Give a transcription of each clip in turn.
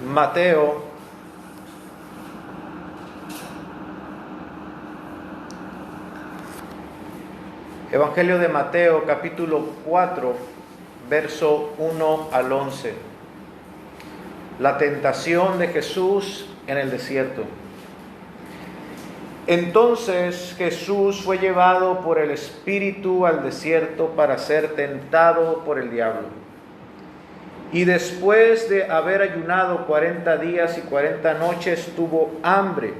Mateo, Evangelio de Mateo, capítulo 4, verso 1 al 11. La tentación de Jesús en el desierto. Entonces Jesús fue llevado por el Espíritu al desierto para ser tentado por el diablo. Y después de haber ayunado 40 días y 40 noches, tuvo hambre.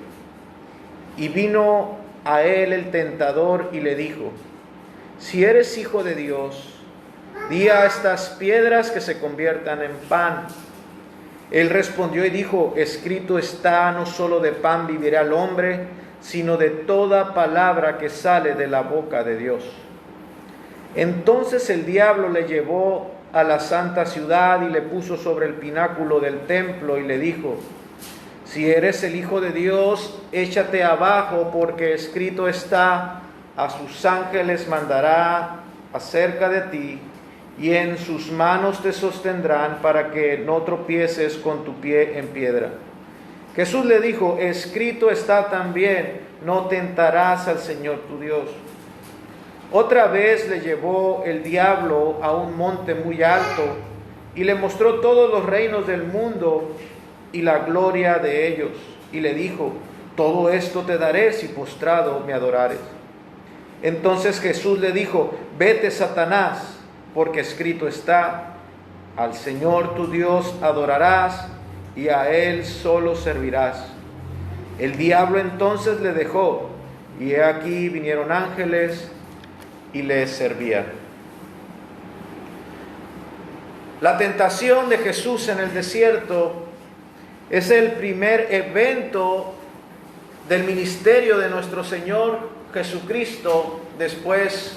Y vino a él el tentador y le dijo: si eres hijo de Dios, di a estas piedras que se conviertan en pan. Él respondió y dijo: escrito está, no solo de pan vivirá el hombre, sino de toda palabra que sale de la boca de Dios. Entonces el diablo le llevó a la santa ciudad y le puso sobre el pináculo del templo y le dijo: si eres el Hijo de Dios, échate abajo, porque escrito está: a sus ángeles mandará acerca de ti, y en sus manos te sostendrán para que no tropieces con tu pie en piedra. Jesús le dijo: escrito está también: no tentarás al Señor tu Dios. Otra vez le llevó el diablo a un monte muy alto y le mostró todos los reinos del mundo y la gloria de ellos. Y le dijo: todo esto te daré si postrado me adorares. Entonces Jesús le dijo: vete, Satanás, porque escrito está: al Señor tu Dios adorarás y a Él solo servirás. El diablo entonces le dejó, y he aquí vinieron ángeles y le servían. La tentación de Jesús en el desierto es el primer evento del ministerio de nuestro Señor Jesucristo después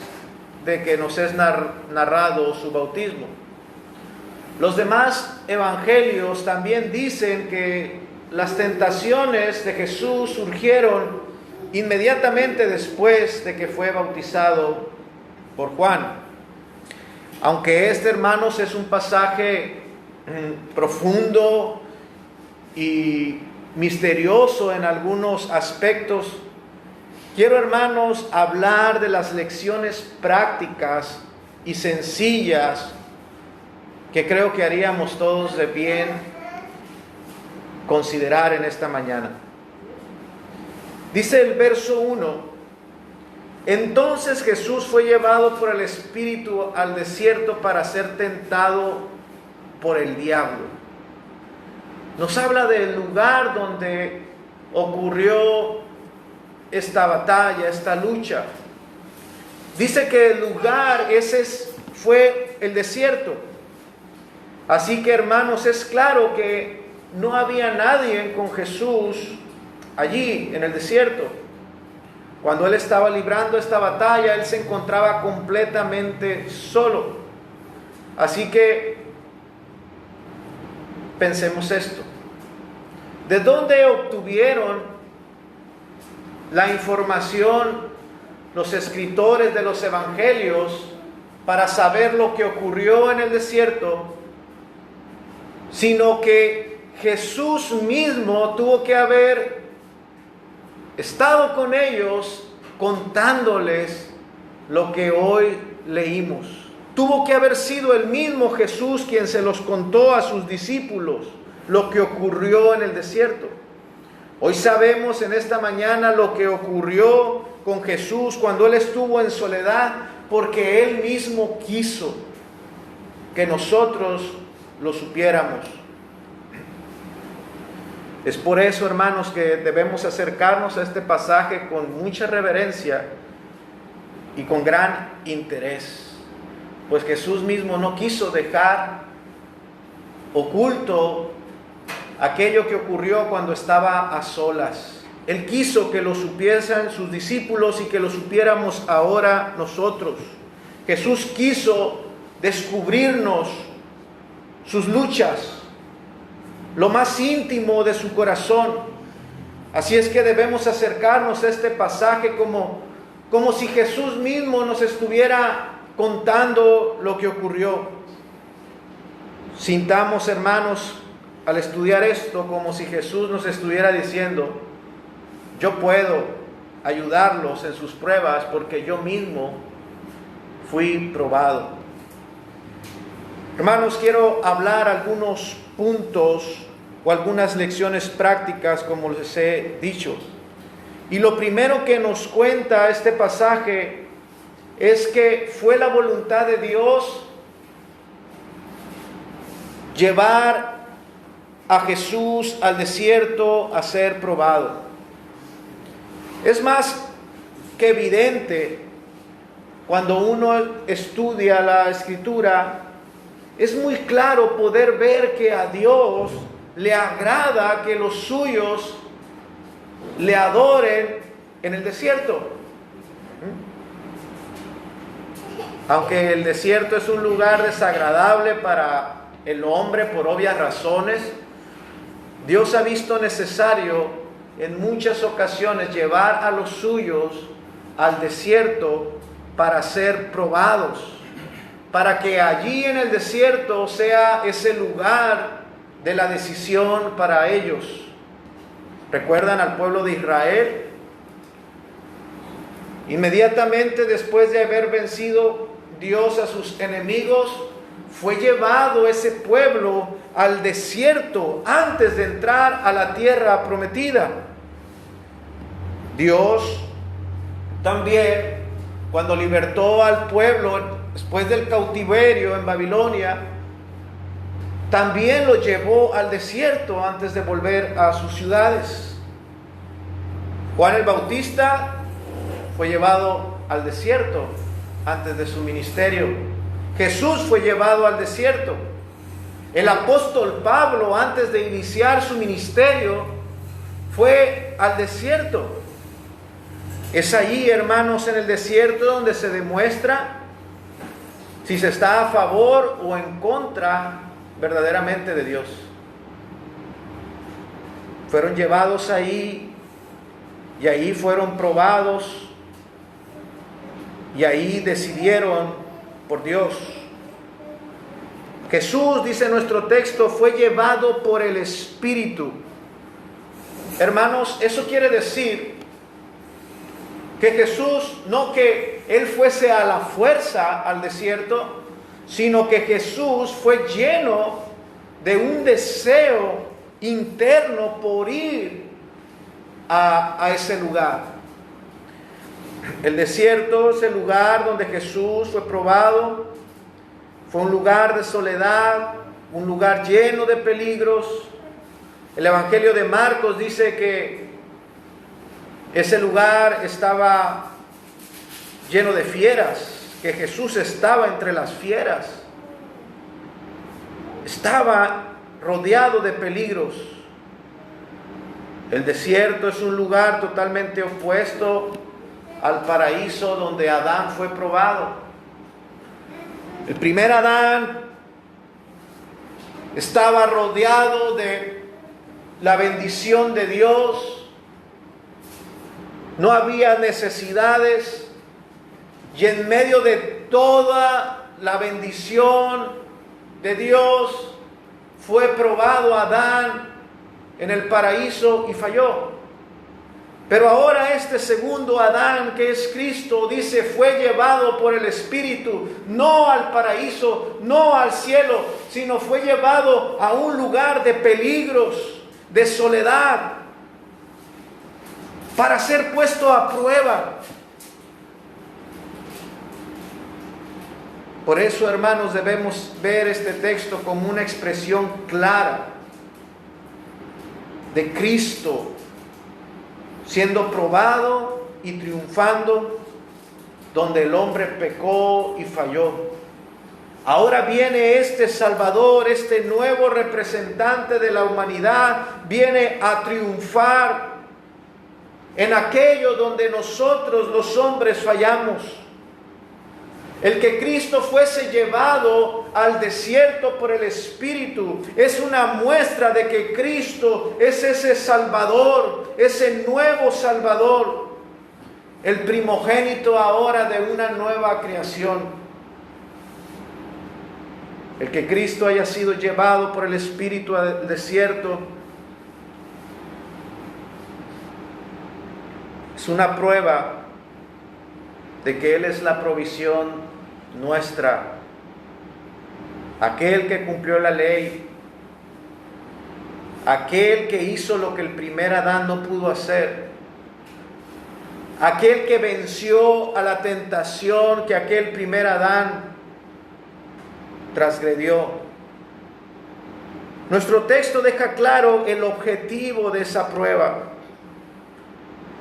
de que nos es narrado su bautismo. Los demás evangelios también dicen que las tentaciones de Jesús surgieron inmediatamente después de que fue bautizado por Juan. Aunque hermanos, es un pasaje profundo y misterioso en algunos aspectos, quiero, hermanos, hablar de las lecciones prácticas y sencillas que creo que haríamos todos de bien considerar en esta mañana. Dice el verso 1: entonces Jesús fue llevado por el Espíritu al desierto para ser tentado por el diablo. Nos habla del lugar donde ocurrió esta batalla, esta lucha. Dice que el lugar ese fue el desierto. Así que, hermanos, es claro que no había nadie con Jesús allí en el desierto. Cuando Él estaba librando esta batalla, Él se encontraba completamente solo. Así que pensemos esto: ¿de dónde obtuvieron la información los escritores de los evangelios para saber lo que ocurrió en el desierto? Sino que Jesús mismo tuvo que haber estado con ellos contándoles lo que hoy leímos. Tuvo que haber sido el mismo Jesús quien se los contó a sus discípulos lo que ocurrió en el desierto. Hoy sabemos en esta mañana lo que ocurrió con Jesús cuando Él estuvo en soledad, porque Él mismo quiso que nosotros lo supiéramos. Es por eso, hermanos, que debemos acercarnos a este pasaje con mucha reverencia y con gran interés, pues Jesús mismo no quiso dejar oculto aquello que ocurrió cuando estaba a solas. Él quiso que lo supiesen sus discípulos y que lo supiéramos ahora nosotros. Jesús quiso descubrirnos sus luchas, lo más íntimo de su corazón. Así es que debemos acercarnos a este pasaje como si Jesús mismo nos estuviera contando lo que ocurrió. Sintamos, hermanos, al estudiar esto como si Jesús nos estuviera diciendo: yo puedo ayudarlos en sus pruebas porque yo mismo fui probado. Hermanos, quiero hablar algunos puntos o algunas lecciones prácticas, como les he dicho. Y lo primero que nos cuenta este pasaje es que fue la voluntad de Dios llevar a Jesús al desierto a ser probado. Es más que evidente, cuando uno estudia la Escritura, es muy claro poder ver que a Dios le agrada que los suyos le adoren en el desierto. Aunque el desierto es un lugar desagradable para el hombre por obvias razones, Dios ha visto necesario en muchas ocasiones llevar a los suyos al desierto para ser probados, para que allí en el desierto sea ese lugar de la decisión para ellos. ¿Recuerdan al pueblo de Israel? Inmediatamente después de haber vencido Dios a sus enemigos, fue llevado ese pueblo al desierto antes de entrar a la tierra prometida. Dios también, cuando libertó al pueblo después del cautiverio en Babilonia, también lo llevó al desierto antes de volver a sus ciudades. Juan el Bautista fue llevado al desierto antes de su ministerio. Jesús fue llevado al desierto. El apóstol Pablo, antes de iniciar su ministerio, fue al desierto. Es allí, hermanos, en el desierto donde se demuestra si se está a favor o en contra verdaderamente de Dios. Fueron llevados ahí y ahí fueron probados y ahí decidieron por Dios. Jesús, dice nuestro texto, fue llevado por el Espíritu. Hermanos, eso quiere decir que Jesús, no que Él fuese a la fuerza al desierto, sino que Jesús fue lleno de un deseo interno por ir a ese lugar. El desierto es el lugar donde Jesús fue probado. Fue un lugar de soledad, un lugar lleno de peligros. El Evangelio de Marcos dice que ese lugar estaba lleno de fieras, que Jesús estaba entre las fieras. Estaba rodeado de peligros. El desierto es un lugar totalmente opuesto al paraíso donde Adán fue probado. El primer Adán estaba rodeado de la bendición de Dios. No había necesidades. Y en medio de toda la bendición de Dios, fue probado Adán en el paraíso y falló. Pero ahora este segundo Adán, que es Cristo, dice, fue llevado por el Espíritu, no al paraíso, no al cielo, sino fue llevado a un lugar de peligros, de soledad, para ser puesto a prueba. Por eso, hermanos, debemos ver este texto como una expresión clara de Cristo siendo probado y triunfando donde el hombre pecó y falló. Ahora viene este Salvador, este nuevo representante de la humanidad, viene a triunfar en aquello donde nosotros los hombres fallamos. El que Cristo fuese llevado al desierto por el Espíritu es una muestra de que Cristo es ese Salvador, ese nuevo Salvador, el primogénito ahora de una nueva creación. El que Cristo haya sido llevado por el Espíritu al desierto es una prueba de que Él es la provisión nuestra. Aquel que cumplió la ley, aquel que hizo lo que el primer Adán no pudo hacer, aquel que venció a la tentación que aquel primer Adán transgredió. Nuestro texto deja claro el objetivo de esa prueba,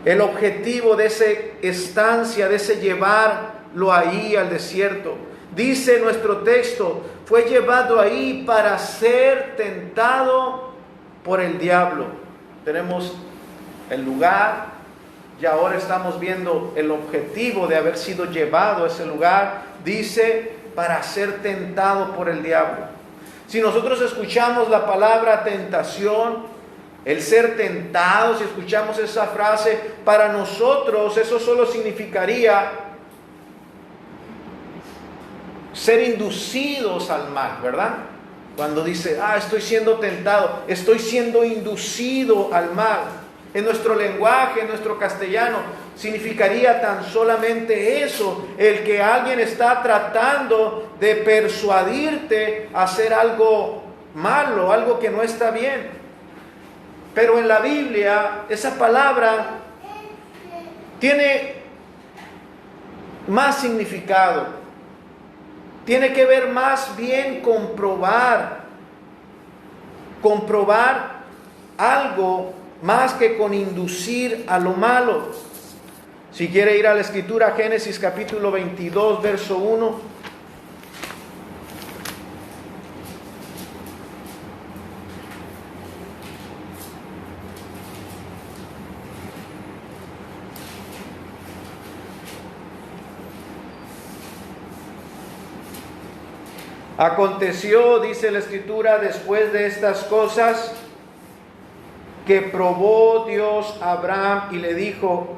el objetivo de esa estancia, de ese llevarlo ahí al desierto. Dice nuestro texto, fue llevado ahí para ser tentado por el diablo. Tenemos el lugar y ahora estamos viendo el objetivo de haber sido llevado a ese lugar. Dice, para ser tentado por el diablo. Si nosotros escuchamos la palabra tentación, el ser tentado, si escuchamos esa frase, para nosotros eso solo significaría ser inducidos al mal, ¿verdad? Cuando dice, estoy siendo tentado, estoy siendo inducido al mal. En nuestro lenguaje, en nuestro castellano, significaría tan solamente eso, el que alguien está tratando de persuadirte a hacer algo malo, algo que no está bien. Pero en la Biblia, esa palabra tiene más significado. Tiene que ver más bien comprobar algo más que con inducir a lo malo. Si quiere ir a la escritura, Génesis capítulo 22, verso 1. Aconteció, dice la escritura, después de estas cosas, que probó Dios a Abraham y le dijo,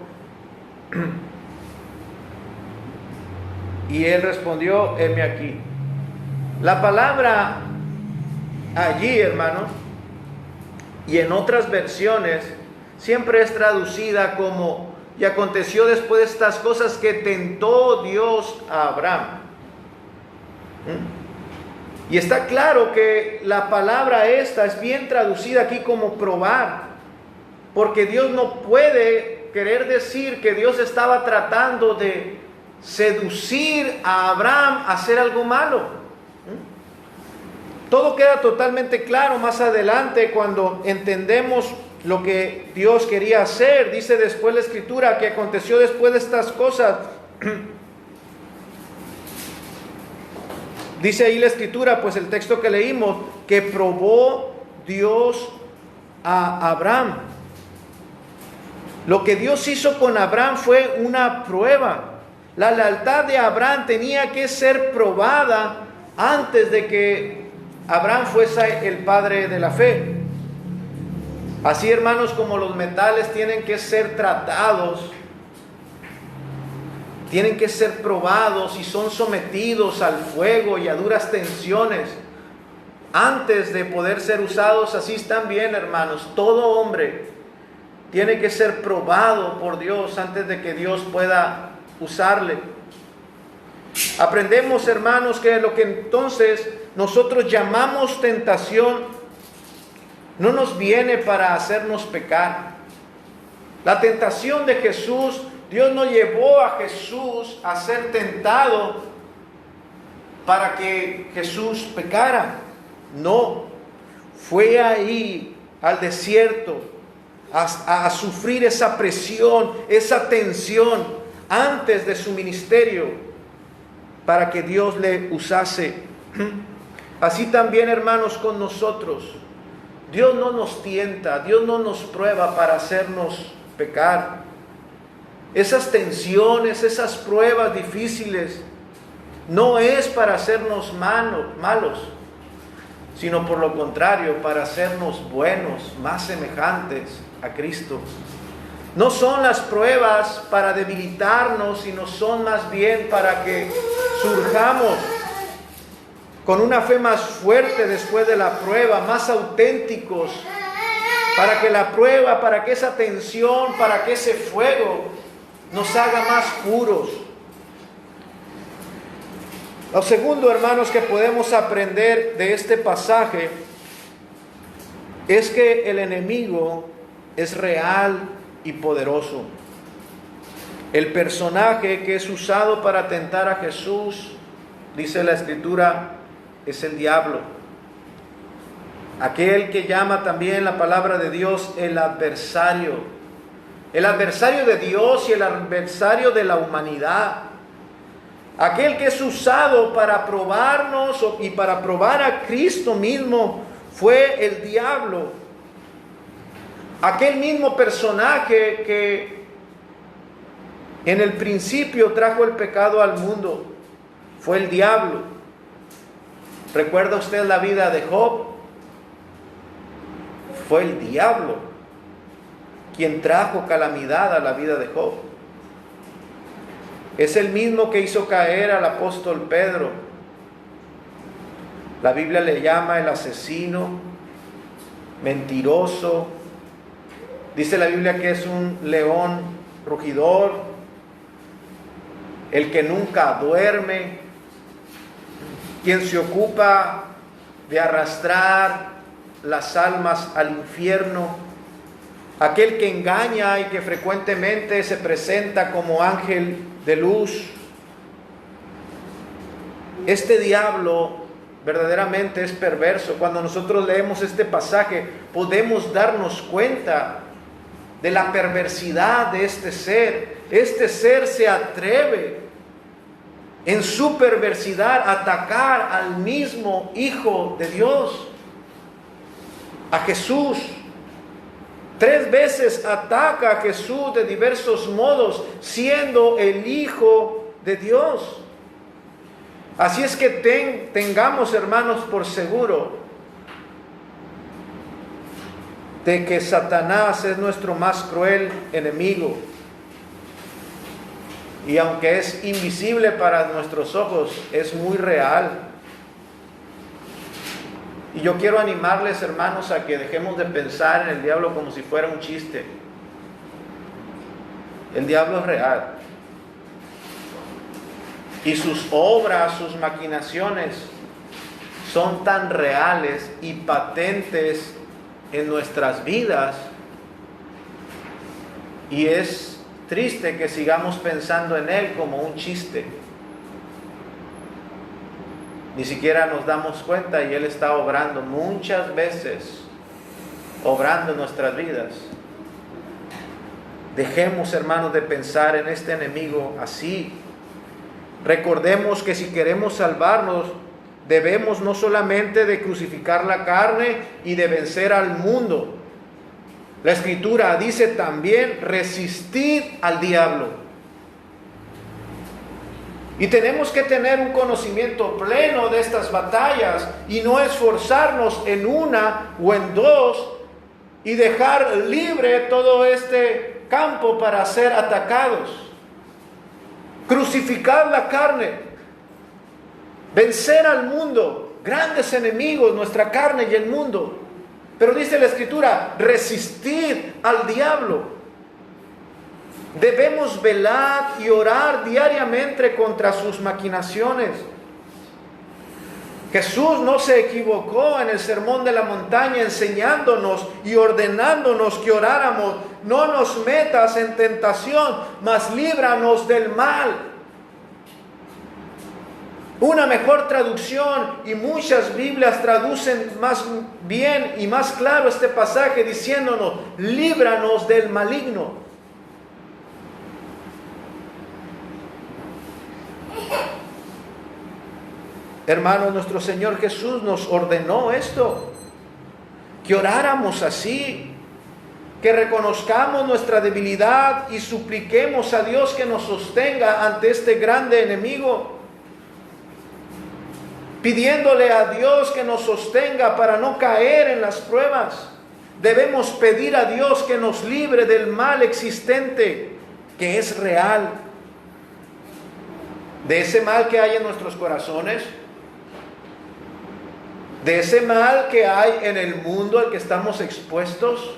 y él respondió, heme aquí. La palabra allí, hermano, y en otras versiones, siempre es traducida como, y aconteció después de estas cosas que tentó Dios a Abraham. Y está claro que la palabra esta es bien traducida aquí como probar, porque Dios no puede querer decir que Dios estaba tratando de seducir a Abraham a hacer algo malo. Todo queda totalmente claro más adelante cuando entendemos lo que Dios quería hacer. Dice después la escritura que aconteció después de estas cosas. Dice ahí la escritura, pues el texto que leímos, que probó Dios a Abraham. Lo que Dios hizo con Abraham fue una prueba. La lealtad de Abraham tenía que ser probada antes de que Abraham fuese el padre de la fe. Así, hermanos, como los metales tienen que ser tratados, tienen que ser probados y son sometidos al fuego y a duras tensiones antes de poder ser usados. Así también, hermanos, todo hombre tiene que ser probado por Dios antes de que Dios pueda usarle. Aprendemos, hermanos, que lo que entonces nosotros llamamos tentación no nos viene para hacernos pecar. La tentación de Jesús, Dios no llevó a Jesús a ser tentado para que Jesús pecara. No, fue ahí al desierto a sufrir esa presión, esa tensión antes de su ministerio para que Dios le usase. Así también, hermanos, con nosotros. Dios no nos tienta, Dios no nos prueba para hacernos pecar. Esas tensiones, esas pruebas difíciles, no es para hacernos malos, sino por lo contrario, para hacernos buenos, más semejantes a Cristo. No son las pruebas para debilitarnos, sino son más bien para que surjamos con una fe más fuerte después de la prueba, más auténticos, para que la prueba, para que esa tensión, para que ese fuego nos haga más puros. Lo segundo, hermanos, que podemos aprender de este pasaje es que el enemigo es real y poderoso. El personaje que es usado para tentar a Jesús, dice la Escritura, es el diablo. Aquel que llama también la palabra de Dios el adversario. El adversario de Dios y el adversario de la humanidad. Aquel que es usado para probarnos y para probar a Cristo mismo fue el diablo. Aquel mismo personaje que en el principio trajo el pecado al mundo fue el diablo. ¿Recuerda usted la vida de Job? Fue el diablo quien trajo calamidad a la vida de Job. Es el mismo que hizo caer al apóstol Pedro. La Biblia le llama el asesino, mentiroso. Dice la Biblia que es un león rugidor, el que nunca duerme, quien se ocupa de arrastrar las almas al infierno, aquel que engaña y que frecuentemente se presenta como ángel de luz. Este diablo verdaderamente es perverso. Cuando nosotros leemos este pasaje, podemos darnos cuenta de la perversidad de este ser. Este ser se atreve en su perversidad a atacar al mismo Hijo de Dios, a Jesús. 3 veces ataca a Jesús de diversos modos, siendo el Hijo de Dios. Así es que tengamos, hermanos, por seguro de que Satanás es nuestro más cruel enemigo. Y aunque es invisible para nuestros ojos, es muy real. Y yo quiero animarles, hermanos, a que dejemos de pensar en el diablo como si fuera un chiste. El diablo es real. Y sus obras, sus maquinaciones son tan reales y patentes en nuestras vidas. Y es triste que sigamos pensando en él como un chiste. Ni siquiera nos damos cuenta y él está obrando muchas veces, obrando en nuestras vidas. Dejemos, hermanos, de pensar en este enemigo así. Recordemos que si queremos salvarnos, debemos no solamente de crucificar la carne y de vencer al mundo. La Escritura dice también: resistid al diablo. Y tenemos que tener un conocimiento pleno de estas batallas y no esforzarnos en una o en dos y dejar libre todo este campo para ser atacados. Crucificar la carne, vencer al mundo, grandes enemigos, nuestra carne y el mundo. Pero dice la Escritura: resistir al diablo. Debemos velar y orar diariamente contra sus maquinaciones. Jesús no se equivocó en el Sermón de la Montaña enseñándonos y ordenándonos que oráramos: no nos metas en tentación, mas líbranos del mal. Una mejor traducción, y muchas Biblias traducen más bien y más claro este pasaje diciéndonos: líbranos del maligno. Hermanos, nuestro Señor Jesús nos ordenó esto, que oráramos así, que reconozcamos nuestra debilidad y supliquemos a Dios que nos sostenga ante este grande enemigo, pidiéndole a Dios que nos sostenga para no caer en las pruebas. Debemos pedir a Dios que nos libre del mal existente, que es real, de ese mal que hay en nuestros corazones, de ese mal que hay en el mundo al que estamos expuestos.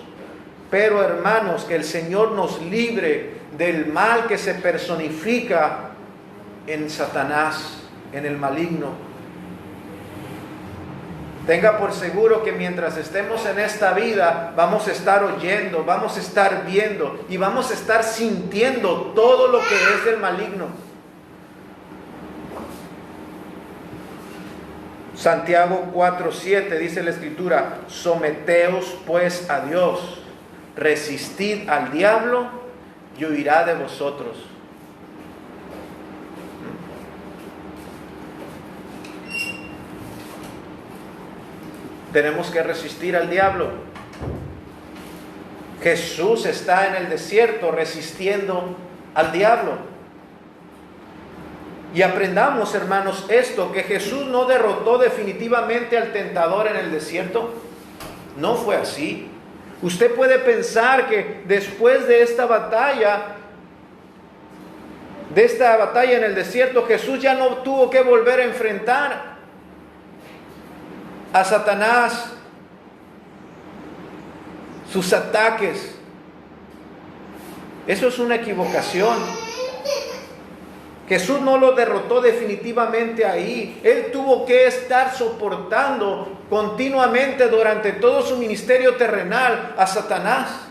Pero hermanos, que el Señor nos libre del mal que se personifica en Satanás, en el maligno. Tenga por seguro que mientras estemos en esta vida vamos a estar oyendo, vamos a estar viendo y vamos a estar sintiendo todo lo que es del maligno. Santiago 4:7 dice la Escritura: someteos pues a Dios, resistid al diablo y huirá de vosotros. Tenemos que resistir al diablo. Jesús está en el desierto resistiendo al diablo. Y aprendamos, hermanos, esto, que Jesús no derrotó definitivamente al tentador en el desierto. No fue así. Usted puede pensar que después de esta batalla en el desierto, Jesús ya no tuvo que volver a enfrentar a Satanás, sus ataques. Eso es una equivocación. Jesús no lo derrotó definitivamente ahí. Él tuvo que estar soportando continuamente durante todo su ministerio terrenal a Satanás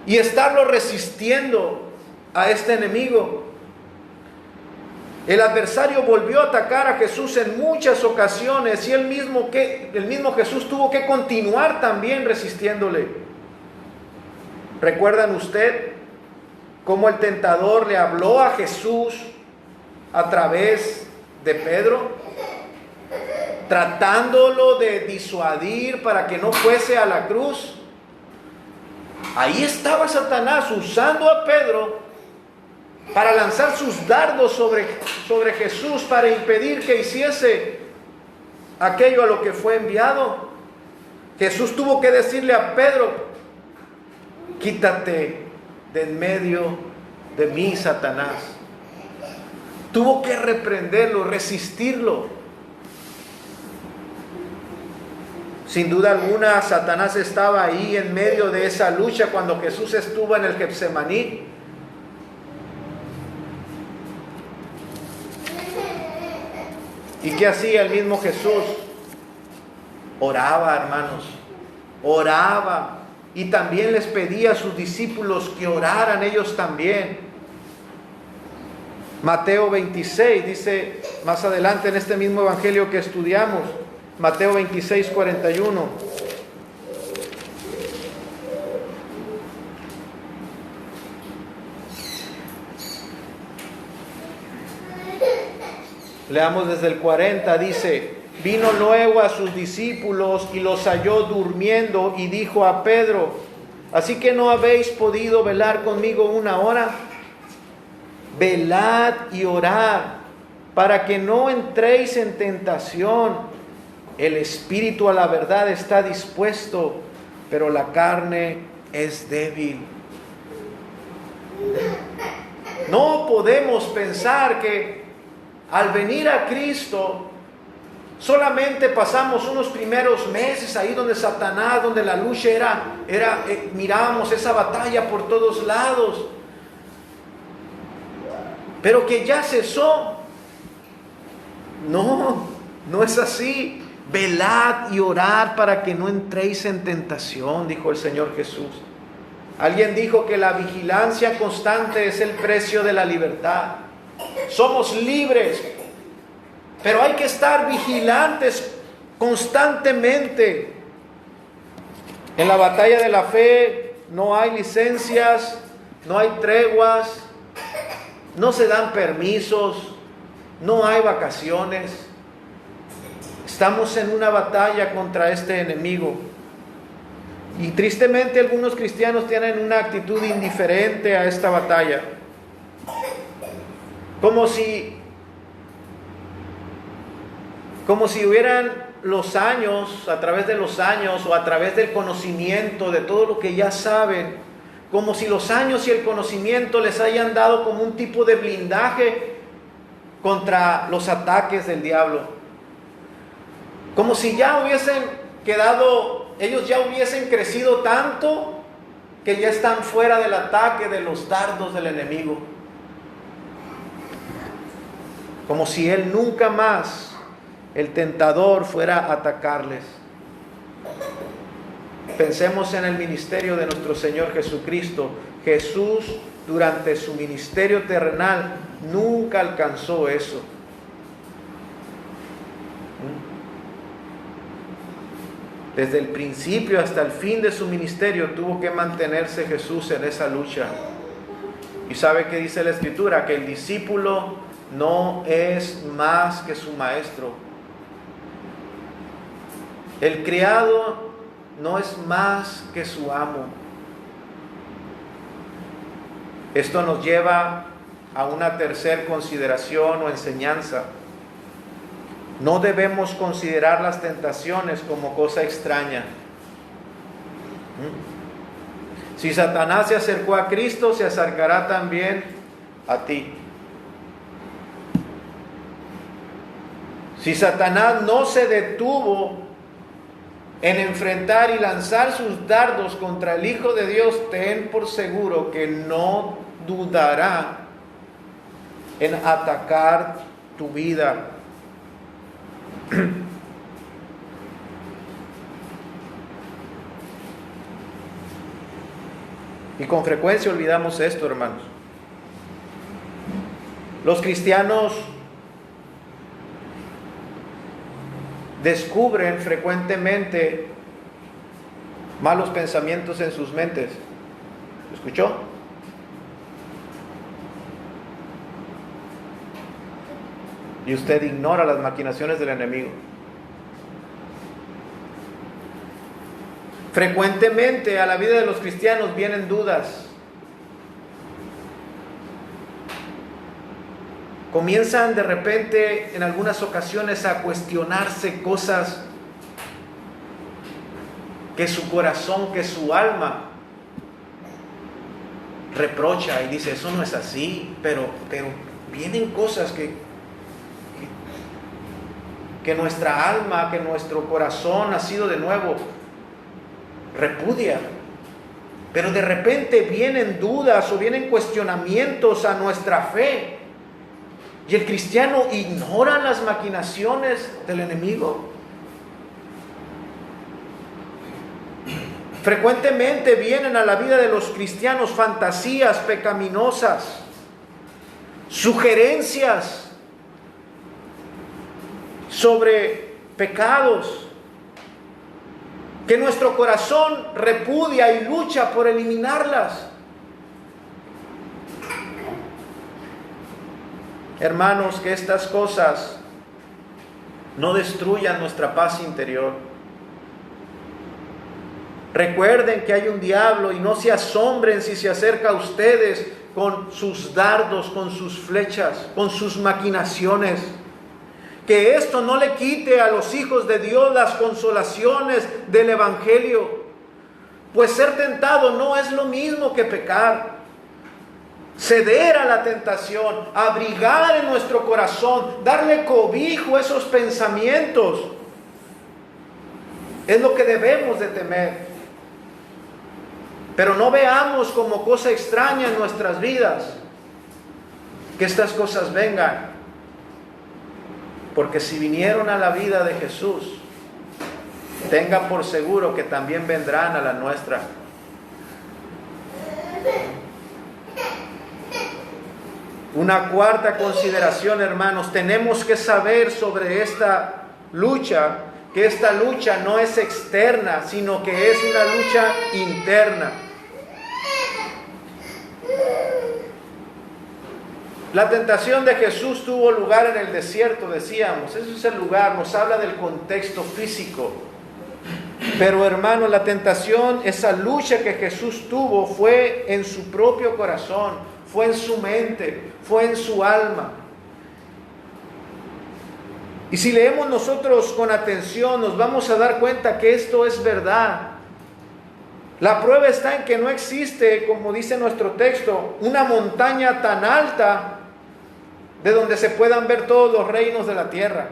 y estarlo resistiendo a este enemigo. El adversario volvió a atacar a Jesús en muchas ocasiones y el mismo Jesús tuvo que continuar también resistiéndole. ¿Recuerdan usted cómo el tentador le habló a Jesús a través de Pedro, tratándolo de disuadir para que no fuese a la cruz? Ahí estaba Satanás usando a Pedro para lanzar sus dardos sobre Jesús, para impedir que hiciese aquello a lo que fue enviado. Jesús tuvo que decirle a Pedro: quítate de en medio de mí, Satanás. Tuvo que reprenderlo, resistirlo. Sin duda alguna, Satanás estaba ahí en medio de esa lucha cuando Jesús estuvo en el Getsemaní. ¿Y qué hacía el mismo Jesús? Oraba, hermanos, oraba. Y también les pedía a sus discípulos que oraran ellos también. Mateo 26 dice más adelante en este mismo evangelio que estudiamos, Mateo 26, 41. Leamos desde el 40, dice: vino luego a sus discípulos y los halló durmiendo y dijo a Pedro: ¿así que no habéis podido velar conmigo una hora? Velad y orad para que no entréis en tentación. El espíritu a la verdad está dispuesto, pero la carne es débil. No podemos pensar que al venir a Cristo solamente pasamos unos primeros meses ahí donde Satanás, donde la lucha mirábamos esa batalla por todos lados, pero que ya cesó. No es así. Velad y orad para que no entréis en tentación, dijo el Señor Jesús. Alguien dijo que la vigilancia constante es el precio de la libertad. Somos libres, pero hay que estar vigilantes constantemente. En la batalla de la fe no hay licencias, no hay treguas, no se dan permisos, no hay vacaciones. Estamos en una batalla contra este enemigo. Y tristemente algunos cristianos tienen una actitud indiferente a esta batalla. Como si hubieran los años, a través de los años o a través del conocimiento de todo lo que ya saben, como si los años y el conocimiento les hayan dado como un tipo de blindaje contra los ataques del diablo. Como si ya hubiesen quedado, ellos ya hubiesen crecido tanto que ya están fuera del ataque de los dardos del enemigo. Como si él nunca más, el tentador, fuera a atacarles. Pensemos en el ministerio de nuestro Señor Jesucristo. Jesús, durante su ministerio terrenal, nunca alcanzó eso. Desde el principio hasta el fin de su ministerio tuvo que mantenerse Jesús en esa lucha. ¿Y sabe qué dice la Escritura? Que el discípulo no es más que su maestro. El criado no es más que su amo. Esto nos lleva a una tercera consideración o enseñanza. No debemos considerar las tentaciones como cosa extraña. Si Satanás se acercó a Cristo, se acercará también a ti. Si Satanás no se detuvo en enfrentar y lanzar sus dardos contra el Hijo de Dios, ten por seguro que no dudará en atacar tu vida. Y con frecuencia olvidamos esto, hermanos. Los cristianos descubren frecuentemente malos pensamientos en sus mentes. ¿Escuchó? Y usted ignora las maquinaciones del enemigo. Frecuentemente a la vida de los cristianos vienen dudas. Comienzan de repente en algunas ocasiones a cuestionarse cosas que su corazón, que su alma reprocha y dice, eso no es así, pero vienen cosas que nuestra alma, que nuestro corazón nacido de nuevo repudia. Pero de repente vienen dudas o vienen cuestionamientos a nuestra fe. Y el cristiano ignora las maquinaciones del enemigo. Frecuentemente vienen a la vida de los cristianos fantasías pecaminosas, sugerencias sobre pecados que nuestro corazón repudia y lucha por eliminarlas. Hermanos, que estas cosas no destruyan nuestra paz interior. Recuerden que hay un diablo y no se asombren si se acerca a ustedes con sus dardos, con sus flechas, con sus maquinaciones. Que esto no le quite a los hijos de Dios las consolaciones del Evangelio. Pues ser tentado no es lo mismo que pecar. Ceder a la tentación, abrigar en nuestro corazón, darle cobijo a esos pensamientos, es lo que debemos de temer. Pero no veamos como cosa extraña en nuestras vidas que estas cosas vengan. Porque si vinieron a la vida de Jesús, tenga por seguro que también vendrán a la nuestra. Una cuarta consideración, hermanos, tenemos que saber sobre esta lucha, que esta lucha no es externa, sino que es una lucha interna. La tentación de Jesús tuvo lugar en el desierto, decíamos. Ese es el lugar, nos habla del contexto físico. Pero hermano, la tentación, esa lucha que Jesús tuvo fue en su propio corazón, fue en su mente, fue en su alma. Y si leemos nosotros con atención, nos vamos a dar cuenta que esto es verdad. La prueba está en que no existe, como dice nuestro texto, una montaña tan alta de donde se puedan ver todos los reinos de la tierra.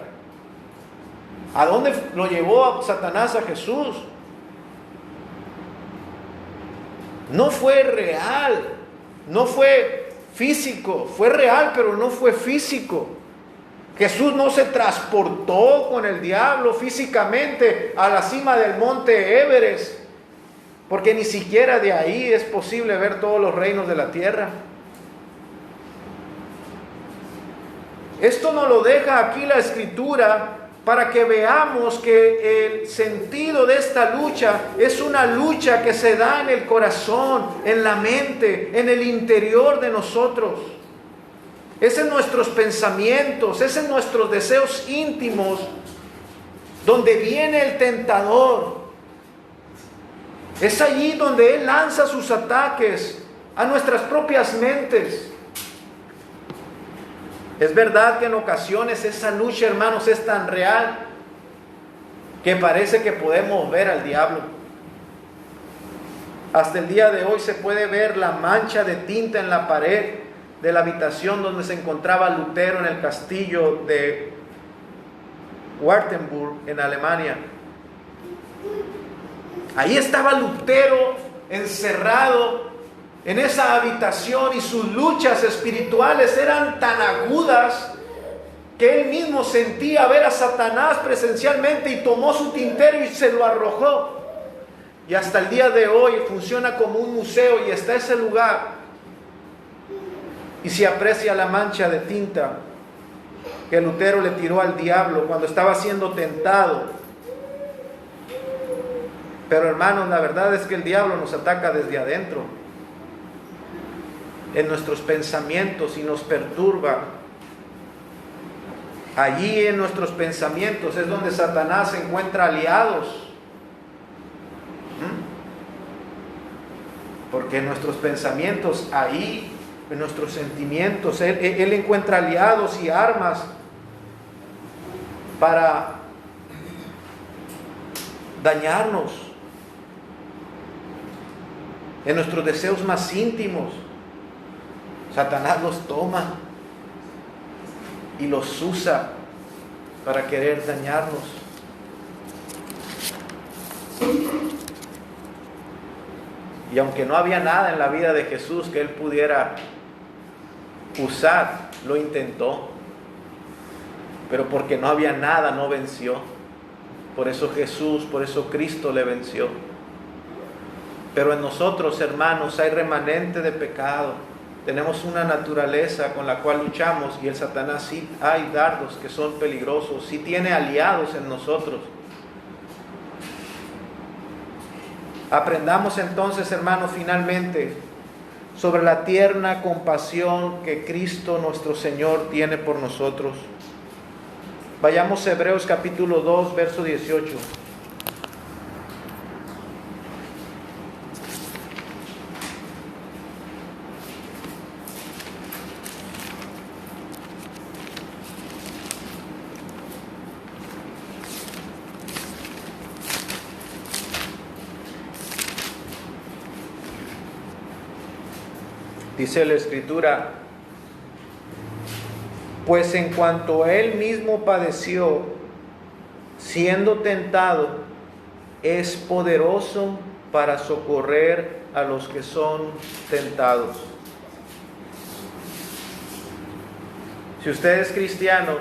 ¿A dónde lo llevó Satanás a Jesús? No fue real, no fue físico, fue real, pero no fue físico. Jesús no se transportó con el diablo físicamente a la cima del monte Everest, porque ni siquiera de ahí es posible ver todos los reinos de la tierra. Esto nos lo deja aquí la Escritura para que veamos que el sentido de esta lucha es una lucha que se da en el corazón, en la mente, en el interior de nosotros. Es en nuestros pensamientos, es en nuestros deseos íntimos donde viene el tentador. Es allí donde él lanza sus ataques a nuestras propias mentes. Es verdad que en ocasiones esa lucha, hermanos, es tan real que parece que podemos ver al diablo. Hasta el día de hoy se puede ver la mancha de tinta en la pared de la habitación donde se encontraba Lutero en el castillo de Wartenburg, en Alemania. Ahí estaba Lutero encerrado en esa habitación y sus luchas espirituales eran tan agudas que él mismo sentía ver a Satanás presencialmente y tomó su tintero y se lo arrojó. Y hasta el día de hoy funciona como un museo y está ese lugar y se aprecia la mancha de tinta que Lutero le tiró al diablo cuando estaba siendo tentado. Pero hermanos, la verdad es que el diablo nos ataca desde adentro, en nuestros pensamientos, y nos perturba. Allí en nuestros pensamientos es donde Satanás encuentra aliados. Porque en nuestros pensamientos, ahí, en nuestros sentimientos, él encuentra aliados y armas para dañarnos. En nuestros deseos más íntimos, Satanás los toma y los usa para querer dañarnos. Y aunque no había nada en la vida de Jesús que él pudiera usar, lo intentó. Pero porque no había nada, no venció. Por eso Jesús, por eso Cristo le venció. Pero en nosotros, hermanos, hay remanente de pecado. Tenemos una naturaleza con la cual luchamos, y el Satanás sí hay dardos que son peligrosos, sí tiene aliados en nosotros. Aprendamos entonces, hermanos, finalmente sobre la tierna compasión que Cristo nuestro Señor tiene por nosotros. Vayamos a Hebreos capítulo 2, verso 18. Dice la Escritura: pues en cuanto él mismo padeció, siendo tentado, es poderoso para socorrer a los que son tentados. Si usted es cristiano,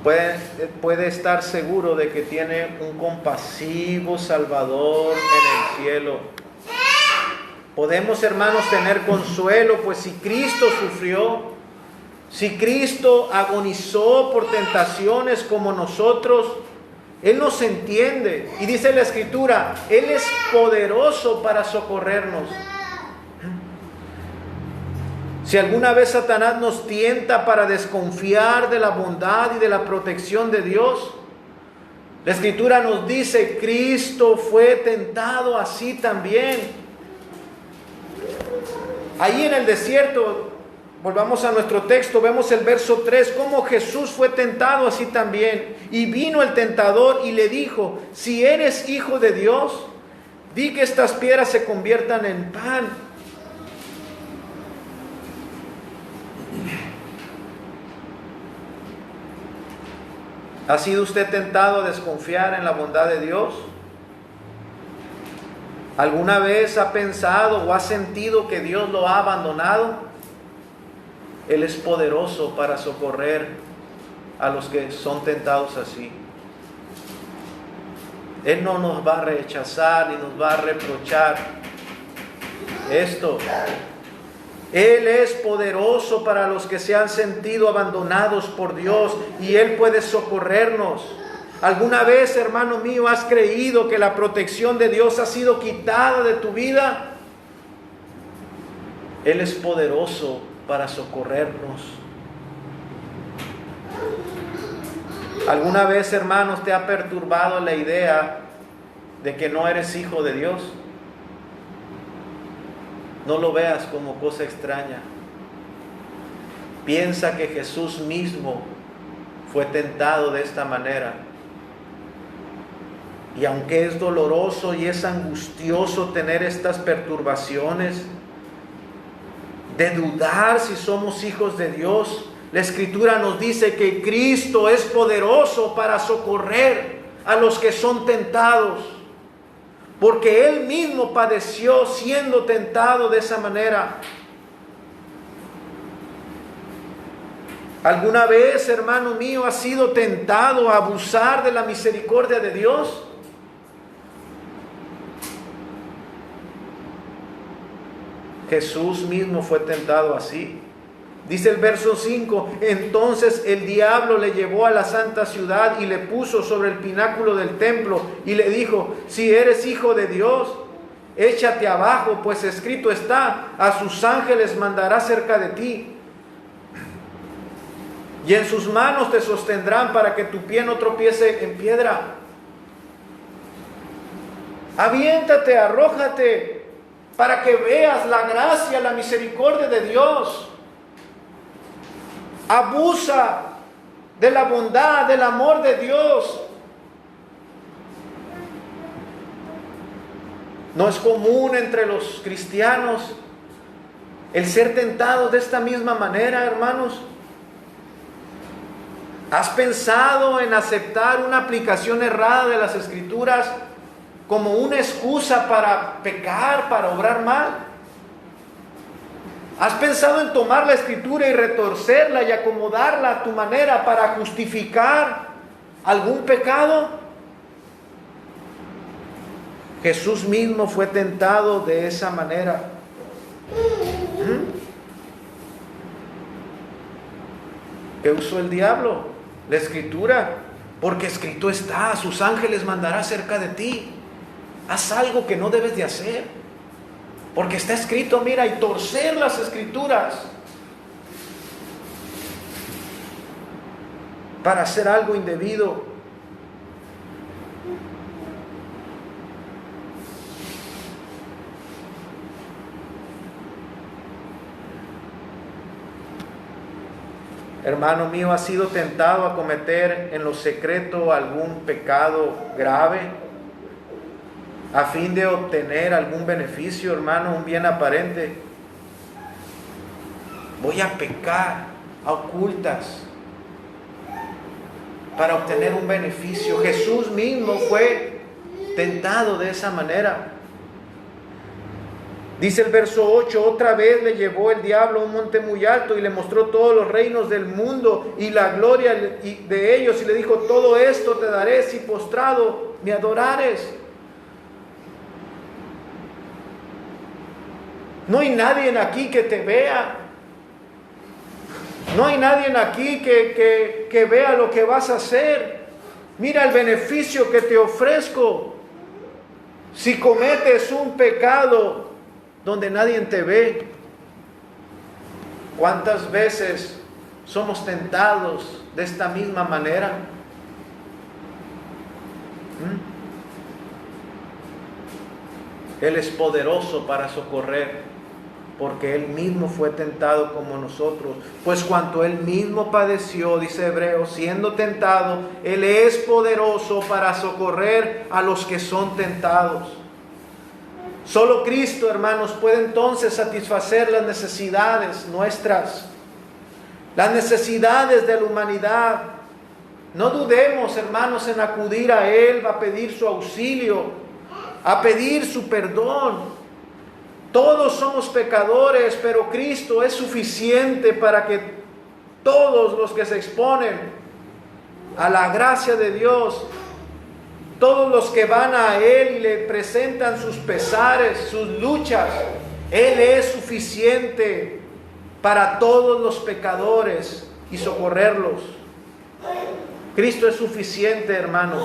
puede estar seguro de que tiene un compasivo Salvador en el cielo. Podemos, hermanos, tener consuelo, pues si Cristo sufrió, si Cristo agonizó por tentaciones como nosotros, Él nos entiende. Y dice la Escritura, Él es poderoso para socorrernos. Si alguna vez Satanás nos tienta para desconfiar de la bondad y de la protección de Dios, la Escritura nos dice, Cristo fue tentado así también. Ahí en el desierto, volvamos a nuestro texto, vemos el verso 3, cómo Jesús fue tentado así también. Y vino el tentador y le dijo, si eres hijo de Dios, di que estas piedras se conviertan en pan. ¿Ha sido usted tentado a desconfiar en la bondad de Dios? ¿Alguna vez ha pensado o ha sentido que Dios lo ha abandonado? Él es poderoso para socorrer a los que son tentados así. Él no nos va a rechazar ni nos va a reprochar esto. Él es poderoso para los que se han sentido abandonados por Dios y Él puede socorrernos. ¿Alguna vez, hermano mío, has creído que la protección de Dios ha sido quitada de tu vida? Él es poderoso para socorrernos. ¿Alguna vez, hermanos, te ha perturbado la idea de que no eres hijo de Dios? No lo veas como cosa extraña. Piensa que Jesús mismo fue tentado de esta manera. Y aunque es doloroso y es angustioso tener estas perturbaciones, de dudar si somos hijos de Dios, la Escritura nos dice que Cristo es poderoso para socorrer a los que son tentados, porque Él mismo padeció siendo tentado de esa manera. ¿Alguna vez, hermano mío, has sido tentado a abusar de la misericordia de Dios? Jesús mismo fue tentado así. Dice el verso 5, entonces el diablo le llevó a la santa ciudad y le puso sobre el pináculo del templo y le dijo, si eres hijo de Dios, échate abajo, pues escrito está, a sus ángeles mandará cerca de ti. Y en sus manos te sostendrán para que tu pie no tropiece en piedra. Aviéntate, arrójate, para que veas la gracia, la misericordia de Dios. Abusa de la bondad, del amor de Dios. No es común entre los cristianos el ser tentados de esta misma manera, hermanos. ¿Has pensado en aceptar una aplicación errada de las Escrituras como una excusa para pecar, para obrar mal? ¿Has pensado en tomar la Escritura y retorcerla y acomodarla a tu manera para justificar algún pecado? Jesús mismo fue tentado de esa manera. ¿Qué usó el diablo? La Escritura. Porque escrito está, a sus ángeles mandará cerca de ti. Haz algo que no debes de hacer. Porque está escrito, mira, y torcer las Escrituras para hacer algo indebido. Hermano mío, ¿has sido tentado a cometer en lo secreto algún pecado grave a fin de obtener algún beneficio, hermano, un bien aparente? Voy a pecar a ocultas para obtener un beneficio. Jesús mismo fue tentado de esa manera. Dice el verso 8, otra vez le llevó el diablo a un monte muy alto y le mostró todos los reinos del mundo y la gloria de ellos, y le dijo, todo esto te daré si postrado me adorares. No hay nadie aquí que te vea. No hay nadie aquí que vea lo que vas a hacer. Mira el beneficio que te ofrezco. Si cometes un pecado donde nadie te ve. ¿Cuántas veces somos tentados de esta misma manera? Él es poderoso para socorrer, porque Él mismo fue tentado como nosotros. Pues cuanto Él mismo padeció, dice Hebreos, siendo tentado, Él es poderoso para socorrer a los que son tentados. Solo Cristo, hermanos, puede entonces satisfacer las necesidades nuestras, las necesidades de la humanidad. No dudemos, hermanos, en acudir a Él, a pedir su auxilio, a pedir su perdón. Todos somos pecadores, pero Cristo es suficiente para que todos los que se exponen a la gracia de Dios, todos los que van a Él y le presentan sus pesares, sus luchas, Él es suficiente para todos los pecadores y socorrerlos. Cristo es suficiente, hermanos.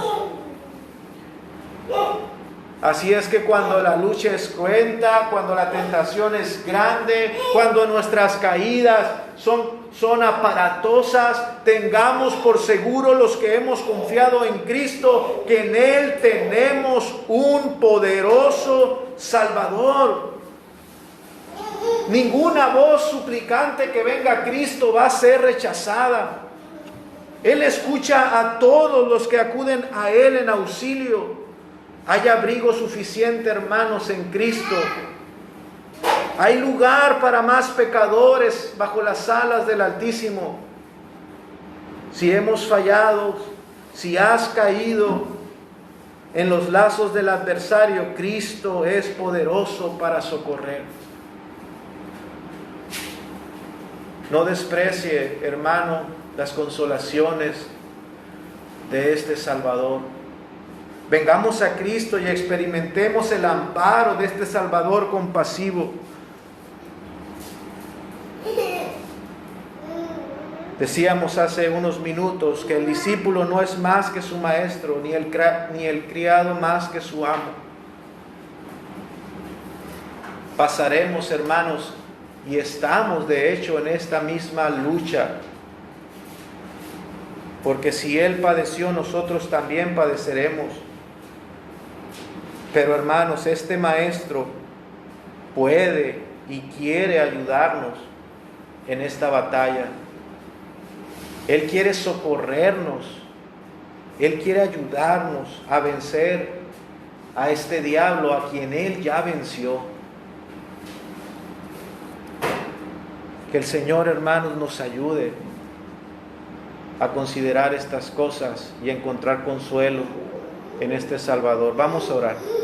Así es que cuando la lucha es cruenta, cuando la tentación es grande, cuando nuestras caídas son aparatosas, tengamos por seguro los que hemos confiado en Cristo, que en Él tenemos un poderoso Salvador. Ninguna voz suplicante que venga a Cristo va a ser rechazada. Él escucha a todos los que acuden a Él en auxilio. Hay abrigo suficiente, hermanos, en Cristo. Hay lugar para más pecadores bajo las alas del Altísimo. Si hemos fallado, si has caído en los lazos del adversario, Cristo es poderoso para socorrer. No desprecie, hermano, las consolaciones de este Salvador. Vengamos a Cristo y experimentemos el amparo de este Salvador compasivo. Decíamos hace unos minutos que el discípulo no es más que su maestro, ni el criado más que su amo. Pasaremos, hermanos, y estamos de hecho en esta misma lucha. Porque si Él padeció, nosotros también padeceremos. Pero hermanos, este Maestro puede y quiere ayudarnos en esta batalla. Él quiere socorrernos. Él quiere ayudarnos a vencer a este diablo a quien Él ya venció. Que el Señor, hermanos, nos ayude a considerar estas cosas y a encontrar consuelo en este Salvador. Vamos a orar.